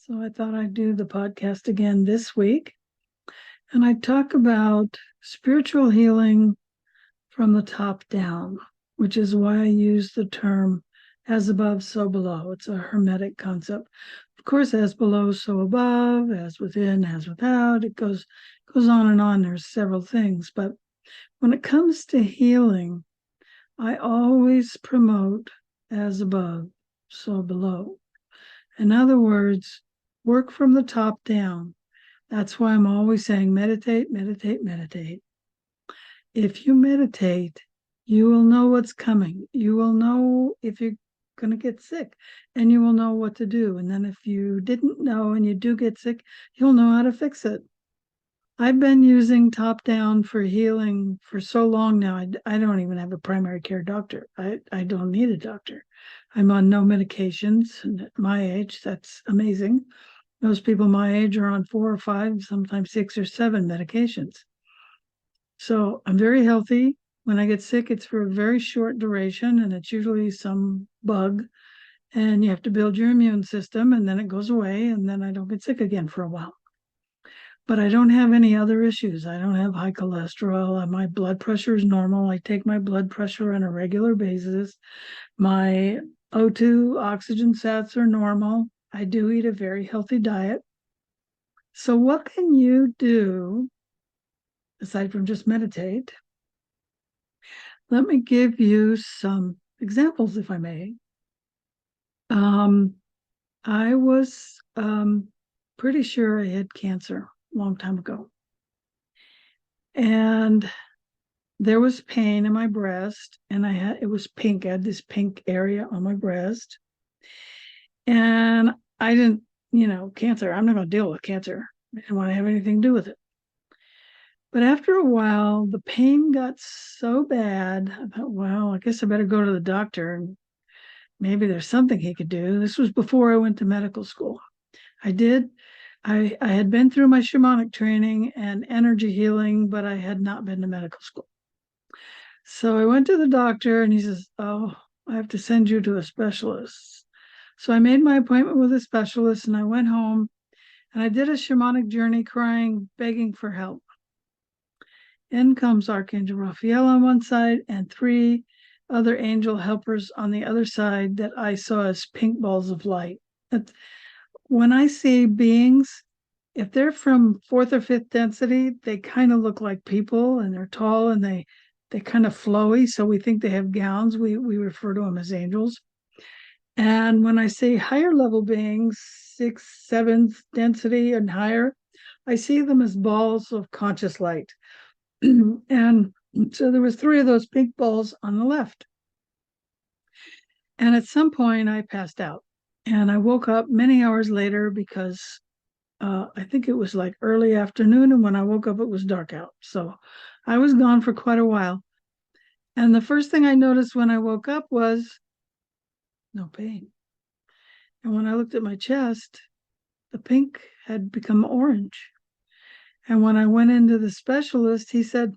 So I thought I'd do the podcast again this week, and I'd talk about spiritual healing from the top down, which is why I use the term as above, so below. It's a hermetic concept. Of course, as below, so above, as within, as without. It goes on and on. There's several things. But when it comes to healing, I always promote as above, so below. In other words, work from the top down. That's why I'm always saying meditate, meditate, meditate. If you meditate, you will know what's coming. You will know if you're going to get sick, and you will know what to do. And then if you didn't know and you do get sick, you'll know how to fix it. I've been using top down for healing for so long now. I don't even have a primary care doctor. I don't need a doctor. I'm on no medications. And at my age, that's amazing. Most people my age are on 4 or 5, sometimes 6 or 7 medications. So I'm very healthy. When I get sick, it's for a very short duration, and it's usually some bug. And you have to build your immune system, and then it goes away, and then I don't get sick again for a while. But I don't have any other issues. I don't have high cholesterol. My blood pressure is normal. I take my blood pressure on a regular basis. My O2 oxygen sats are normal. I do eat a very healthy diet. So what can you do aside from just meditate? Let me give you some examples, if I may. I was pretty sure I had cancer a long time ago. And there was pain in my breast, and it was pink. I had this pink area on my breast. And I didn't, cancer, I'm not going to deal with cancer. I didn't want to have anything to do with it. But after a while, the pain got so bad, I thought, well, I guess I better go to the doctor, and maybe there's something he could do. This was before I went to medical school. I had been through my shamanic training and energy healing, but I had not been to medical school. So I went to the doctor, and he says, oh, I have to send you to a specialist. So I made my appointment with a specialist, and I went home, and I did a shamanic journey, crying, begging for help. In comes Archangel Raphael on one side and 3 other angel helpers on the other side that I saw as pink balls of light. When I see beings, if they're from 4th or 5th density, they kind of look like people, and they're tall, and they kind of flowy, so we think they have gowns. We refer to them as angels. And when I see higher level beings, 6th, 7th density and higher, I see them as balls of conscious light. And so there was 3 of those pink balls on the left. And at some point I passed out, and I woke up many hours later because I think it was like early afternoon, and when I woke up it was dark out. So I was gone for quite a while. And the first thing I noticed when I woke up was no pain. And when I looked at my chest, the pink had become orange. And when I went into the specialist, he said,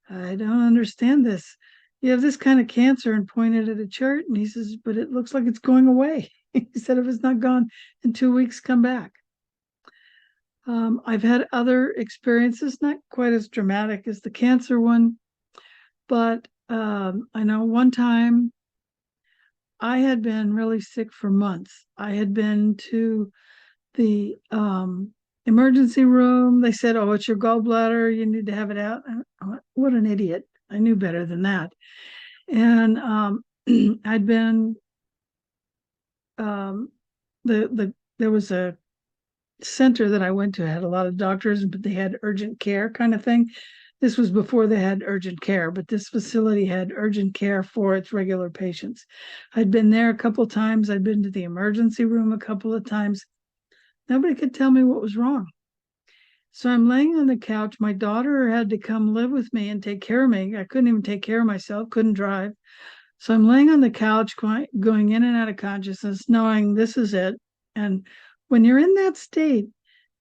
I don't understand this. You have this kind of cancer, and pointed at a chart, and he says, but it looks like it's going away. He said, if it's not gone in 2 weeks, come back. I've had other experiences, not quite as dramatic as the cancer one, but I know one time I had been really sick for months. I had been to the emergency room. They said, oh, it's your gallbladder. You need to have it out. What an idiot. I knew better than that. And I'd been, there was a center that I went to, had a lot of doctors, but they had urgent care kind of thing. This was before they had urgent care, but this facility had urgent care for its regular patients. I'd been there a couple of times. I'd been to the emergency room a couple of times. Nobody could tell me what was wrong. So I'm laying on the couch. My daughter had to come live with me and take care of me. I couldn't even take care of myself, couldn't drive. So I'm laying on the couch, going in and out of consciousness, knowing this is it. And when you're in that state,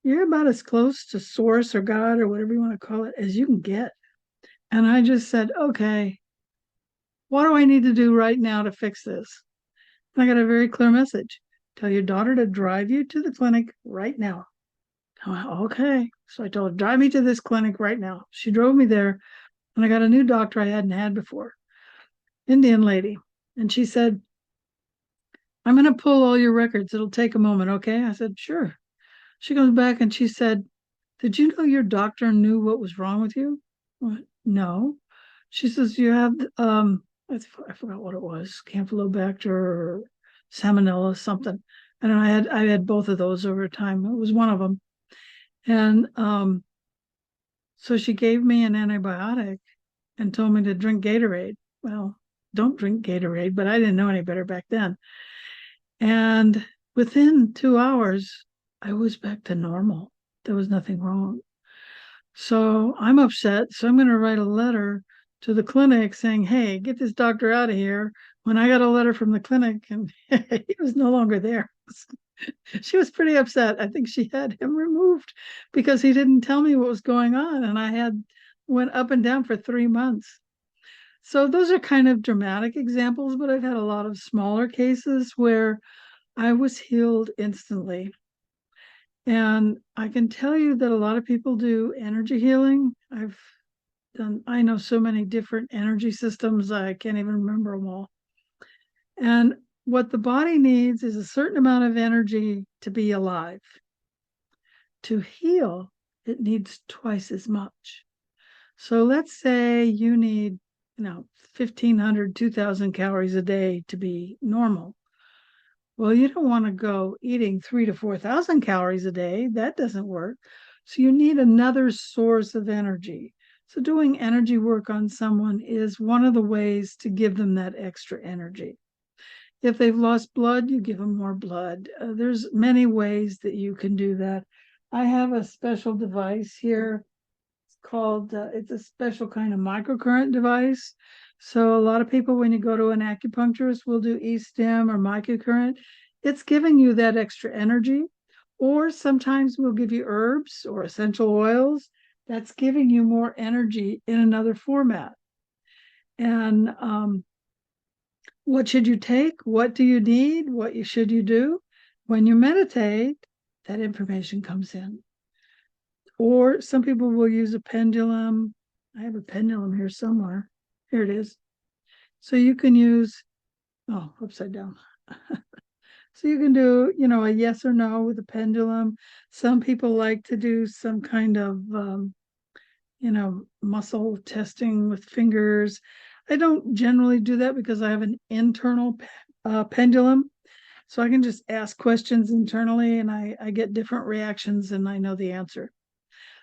you're about as close to source or God or whatever you want to call it as you can get. And I just said, okay, what do I need to do right now to fix this? And I got a very clear message. tell your daughter to drive you to the clinic right now. I went, okay. So I told her, drive me to this clinic right now. She drove me there, and I got a new doctor I hadn't had before, Indian lady. And she said, I'm going to pull all your records. It'll take a moment, okay? I said, sure. She comes back and she said, did you know your doctor knew what was wrong with you? I went, no. She says, you have, I forgot what it was, Campylobacter or Salmonella, something. And I had both of those over time. It was one of them. And so she gave me an antibiotic and told me to drink Gatorade. Well, don't drink Gatorade, but I didn't know any better back then. And within 2 hours, I was back to normal. There was nothing wrong. So I'm upset. So I'm going to write a letter to the clinic saying, hey, get this doctor out of here. When I got a letter from the clinic and he was no longer there. She was pretty upset. I think she had him removed because he didn't tell me what was going on. And I went up and down for 3 months. So those are kind of dramatic examples, but I've had a lot of smaller cases where I was healed instantly. And I can tell you that a lot of people do energy healing. I know so many different energy systems, I can't even remember them all. And what the body needs is a certain amount of energy to be alive. To heal, it needs twice as much. So let's say you need, 1,500, 2,000 calories a day to be normal. Well, you don't want to go eating 3,000 to 4,000 calories a day. That doesn't work. So you need another source of energy. So doing energy work on someone is one of the ways to give them that extra energy. If they've lost blood, you give them more blood. There's many ways that you can do that. I have a special device here. It's a special kind of microcurrent device. So a lot of people, when you go to an acupuncturist, will do e-stim or microcurrent. It's giving you that extra energy. Or sometimes we'll give you herbs or essential oils. That's giving you more energy in another format. And what should you take? What do you need? Should you do? When you meditate, that information comes in. Or some people will use a pendulum. I have a pendulum here somewhere. Here it is. So you can use, upside down. So you can do, a yes or no with a pendulum. Some people like to do some kind of, muscle testing with fingers. I don't generally do that because I have an internal pendulum. So I can just ask questions internally and I get different reactions and I know the answer.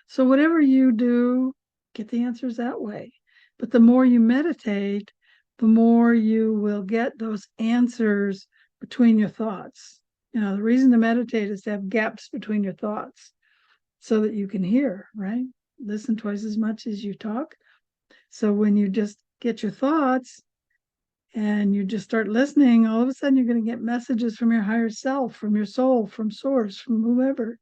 So whatever you do, get the answers that way. But the more you meditate, the more you will get those answers between your thoughts. The reason to meditate is to have gaps between your thoughts so that you can hear, right? Listen twice as much as you talk. So when you just get your thoughts and you just start listening, all of a sudden you're going to get messages from your higher self, from your soul, from source, from whoever.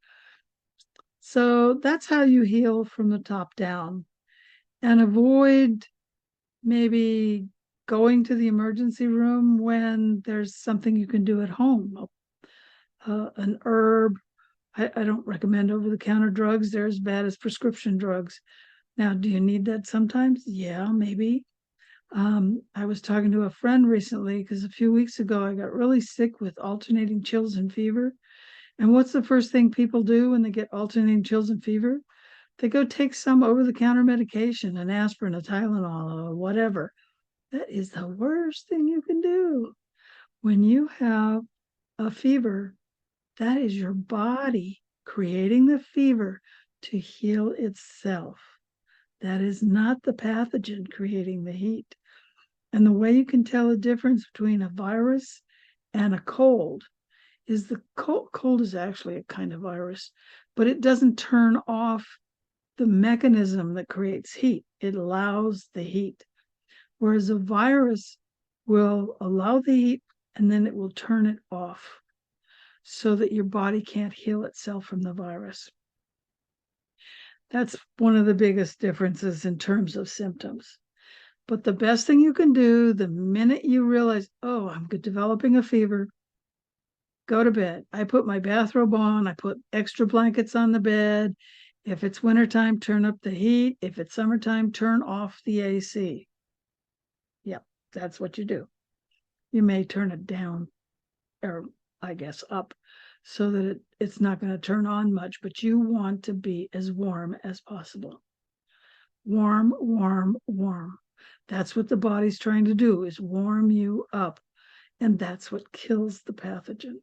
So that's how you heal from the top down, and avoid maybe going to the emergency room when there's something you can do at home. An herb. I don't recommend over-the-counter drugs. They're as bad as prescription drugs. Now, do you need that sometimes? Yeah, maybe. I was talking to a friend recently because a few weeks ago I got really sick with alternating chills and fever. And what's the first thing people do when they get alternating chills and fever? They go take some over-the-counter medication, an aspirin, a Tylenol, or whatever. That is the worst thing you can do. When you have a fever, that is your body creating the fever to heal itself. That is not the pathogen creating the heat. And the way you can tell the difference between a virus and a cold is the cold is actually a kind of virus, but it doesn't turn off the mechanism that creates heat. It allows the heat. Whereas a virus will allow the heat and then it will turn it off so that your body can't heal itself from the virus. That's one of the biggest differences in terms of symptoms. But the best thing you can do the minute you realize, oh, I'm developing a fever, go to bed. I put my bathrobe on. I put extra blankets on the bed. If it's wintertime, turn up the heat. If it's summertime, turn off the AC. Yep, that's what you do. You may turn it down, or I guess up, so that it's not going to turn on much, but you want to be as warm as possible. Warm, warm, warm. That's what the body's trying to do, is warm you up. And that's what kills the pathogen.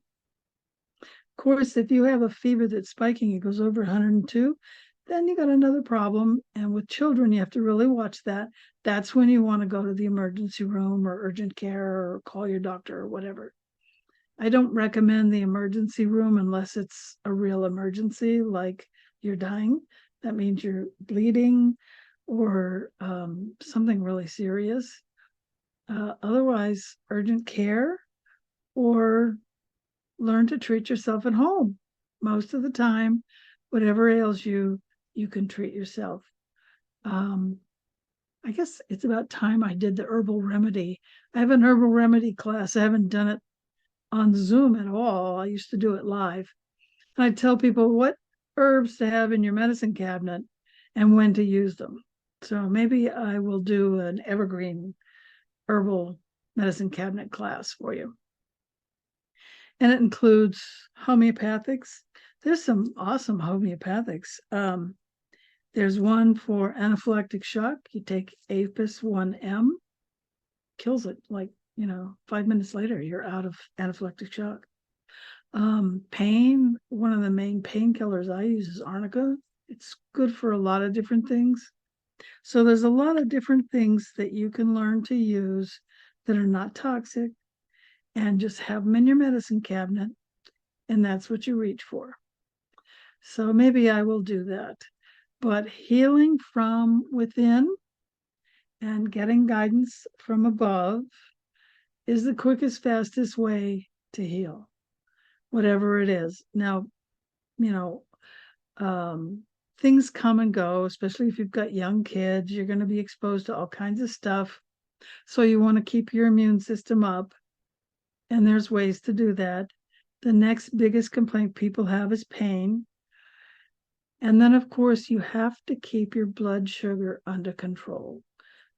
Of course, if you have a fever that's spiking, it goes over 102, then you got another problem. And with children, you have to really watch that. That's when you want to go to the emergency room or urgent care or call your doctor or whatever. I don't recommend the emergency room unless it's a real emergency, like you're dying. That means you're bleeding or something really serious. Otherwise, urgent care, or learn to treat yourself at home. Most of the time, whatever ails you, you can treat yourself. I guess it's about time I did the herbal remedy. I have an herbal remedy class. I haven't done it on Zoom at all. I used to do it live. And I tell people what herbs to have in your medicine cabinet and when to use them. So maybe I will do an evergreen herbal medicine cabinet class for you. And it includes homeopathics. There's some awesome homeopathics. There's one for anaphylactic shock. You take Apis 1M, kills it like, 5 minutes later, you're out of anaphylactic shock. Pain, one of the main painkillers I use is arnica. It's good for a lot of different things. So there's a lot of different things that you can learn to use that are not toxic, and just have them in your medicine cabinet, and that's what you reach for. So maybe I will do that. But healing from within and getting guidance from above is the quickest, fastest way to heal, whatever it is. Now, things come and go, especially if you've got young kids. You're going to be exposed to all kinds of stuff. So you want to keep your immune system up. And there's ways to do that. The next biggest complaint people have is pain. And then, of course, you have to keep your blood sugar under control.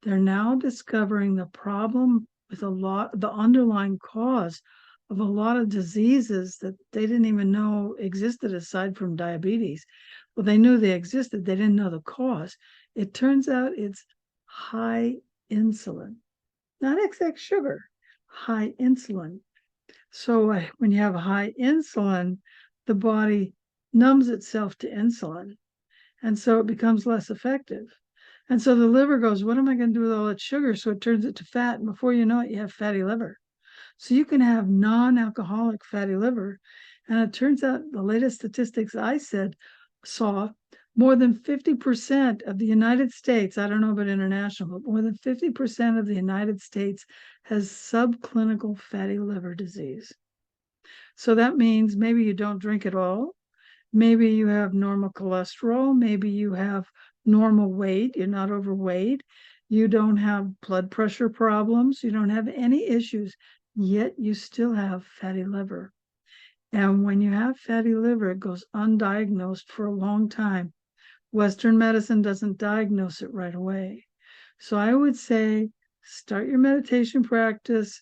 They're now discovering the problem with the underlying cause of a lot of diseases that they didn't even know existed aside from diabetes. Well, they knew they existed. They didn't know the cause. It turns out it's high insulin, not excess sugar, high insulin. So when you have high insulin, the body numbs itself to insulin, and so it becomes less effective. And so the liver goes, what am I going to do with all that sugar? So it turns it to fat, and before you know it, you have fatty liver. So you can have non-alcoholic fatty liver, and it turns out the latest statistics I saw, more than 50% of the United States, I don't know about international, but more than 50% of the United States has subclinical fatty liver disease. So that means maybe you don't drink at all. Maybe you have normal cholesterol. Maybe you have normal weight. You're not overweight. You don't have blood pressure problems. You don't have any issues, yet you still have fatty liver. And when you have fatty liver, it goes undiagnosed for a long time. Western medicine doesn't diagnose it right away. So I would say start your meditation practice,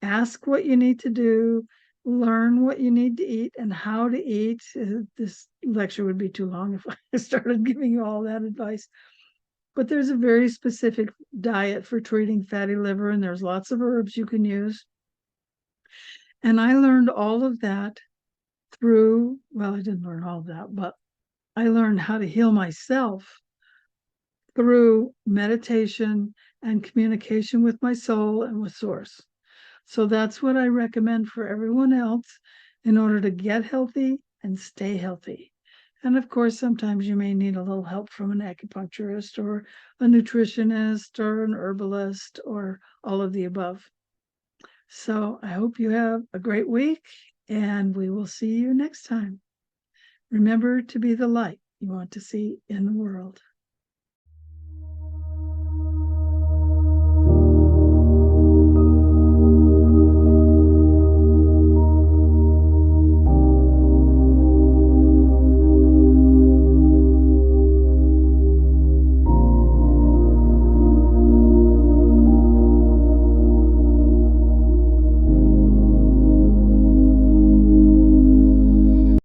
ask what you need to do, learn what you need to eat and how to eat. This lecture would be too long if I started giving you all that advice. But there's a very specific diet for treating fatty liver, and there's lots of herbs you can use. And I learned all of that I didn't learn all of that, but I learned how to heal myself through meditation and communication with my soul and with Source. So that's what I recommend for everyone else in order to get healthy and stay healthy. And of course, sometimes you may need a little help from an acupuncturist or a nutritionist or an herbalist or all of the above. So I hope you have a great week, and we will see you next time. Remember to be the light you want to see in the world.